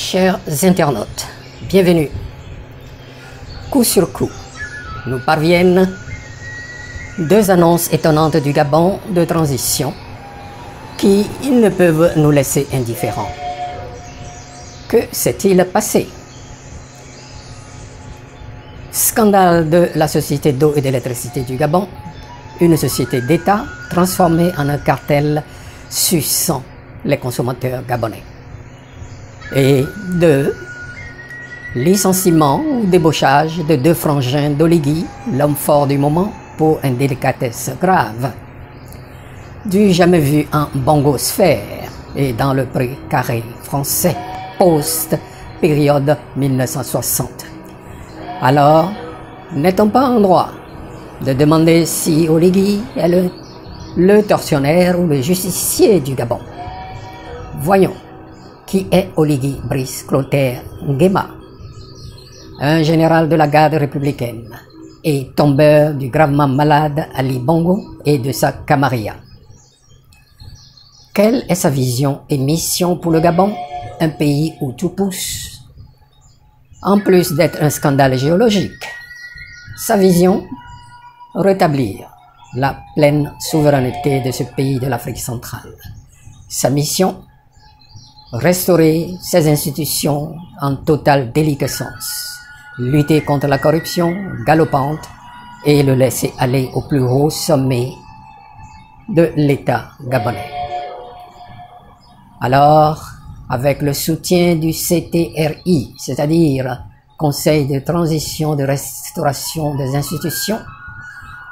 Chers internautes, bienvenue. Coup sur coup, nous parviennent deux annonces étonnantes du Gabon de transition qui ne peuvent nous laisser indifférents. Que s'est-il passé? Scandale de la Société d'eau et d'électricité du Gabon, une société d'État transformée en un cartel suçant les consommateurs gabonais. Et deux, licenciement ou débauchage de deux frangins d'Oligui, l'homme fort du moment, pour une délicatesse grave. Du jamais vu en bongosphère et dans le précaré français post-période 1960. Alors, n'est-on pas en droit de demander si Oligui est le tortionnaire ou le justicier du Gabon? Voyons, qui est Oligui Brice Clotaire Nguema? Un général de la garde républicaine et tombeur du gravement malade Ali Bongo et de sa camarilla. Quelle est sa vision et mission pour le Gabon, un pays où tout pousse? En plus d'être un scandale géologique, sa vision, rétablir la pleine souveraineté de ce pays de l'Afrique centrale. Sa mission, restaurer ses institutions en totale déliquescence, lutter contre la corruption galopante et le laisser aller au plus haut sommet de l'État gabonais. Alors, avec le soutien du CTRI, c'est-à-dire Conseil de transition de restauration des institutions,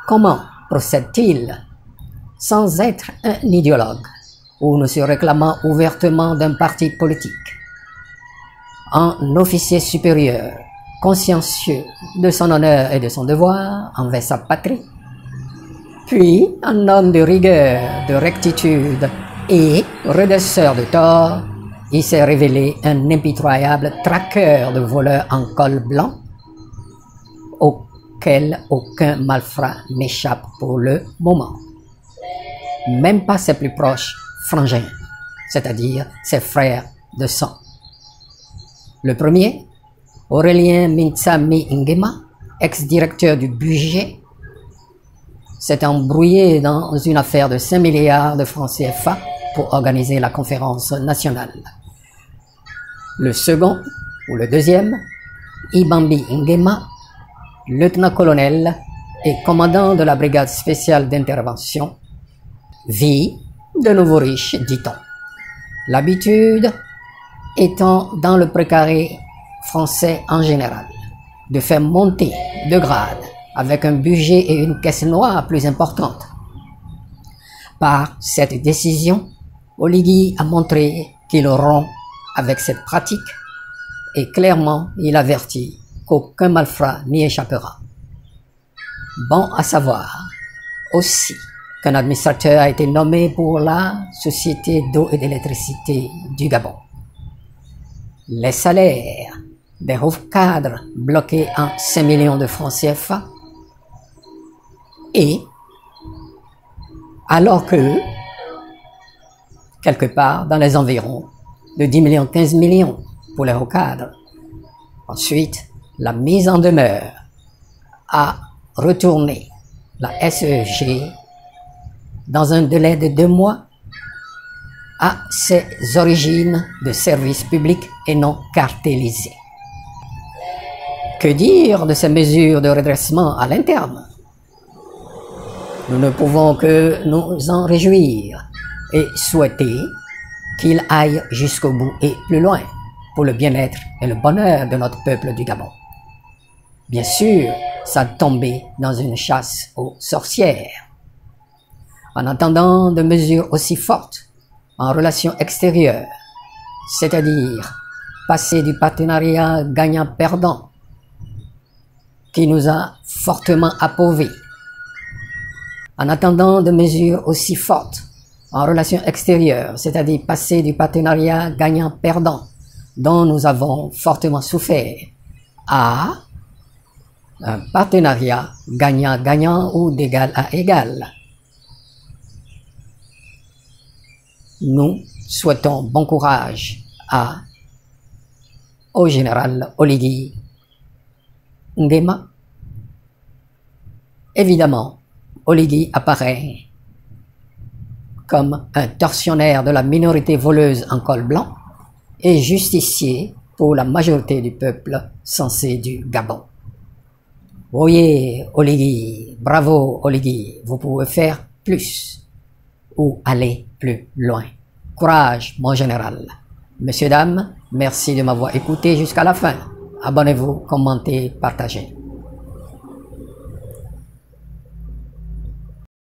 comment procède-t-il sans être un idéologue ou ne se réclamant ouvertement d'un parti politique? Un officier supérieur, consciencieux de son honneur et de son devoir envers sa patrie, puis un homme de rigueur, de rectitude et redresseur de tort, il s'est révélé un impitoyable traqueur de voleurs en col blanc, auquel aucun malfrat n'échappe pour le moment. Même pas ses plus proches frangins, c'est-à-dire ses frères de sang. Le premier, Aurélien Mintsami Nguema, ex-directeur du budget, s'est embrouillé dans une affaire de 5 milliards de francs CFA pour organiser la conférence nationale. Le second, ou le deuxième, Ibambi Nguema, lieutenant-colonel et commandant de la brigade spéciale d'intervention, vit de nouveau riche, dit-on. L'habitude étant dans le précaré français en général, de faire monter de grade avec un budget et une caisse noire plus importante. Par cette décision, Oligui a montré qu'il rompt avec cette pratique et clairement il avertit qu'aucun malfrat n'y échappera. Bon à savoir aussi qu'un administrateur a été nommé pour la Société d'eau et d'électricité du Gabon. Les salaires des hauts cadres bloqués en 5 millions de francs CFA et alors que quelque part dans les environs de 10 millions, 15 millions pour les hauts cadres. Ensuite, la mise en demeure a retourné la SEG dans un délai de 2 mois à ses origines de services publics et non cartélisés. Que dire de ces mesures de redressement à l'interne? Nous ne pouvons que nous en réjouir et souhaiter qu'il aille jusqu'au bout et plus loin pour le bien-être et le bonheur de notre peuple du Gabon. Bien sûr, ça tombé dans une chasse aux sorcières. En attendant de mesures aussi fortes en relations extérieures, c'est-à-dire passer du partenariat gagnant-perdant qui nous a fortement appauvris, en attendant de mesures aussi fortes en relations extérieures, c'est-à-dire passer du partenariat gagnant-perdant dont nous avons fortement souffert à un partenariat gagnant-gagnant ou d'égal à égal. Nous souhaitons bon courage à au général Oligui Nguema. Évidemment, Oligui apparaît comme un tortionnaire de la minorité voleuse en col blanc et justicier pour la majorité du peuple censé du Gabon. Voyez Oligui, bravo Oligui, vous pouvez faire plus ou aller plus loin. Courage, mon général. Messieurs, dames, merci de m'avoir écouté jusqu'à la fin. Abonnez-vous, commentez, partagez.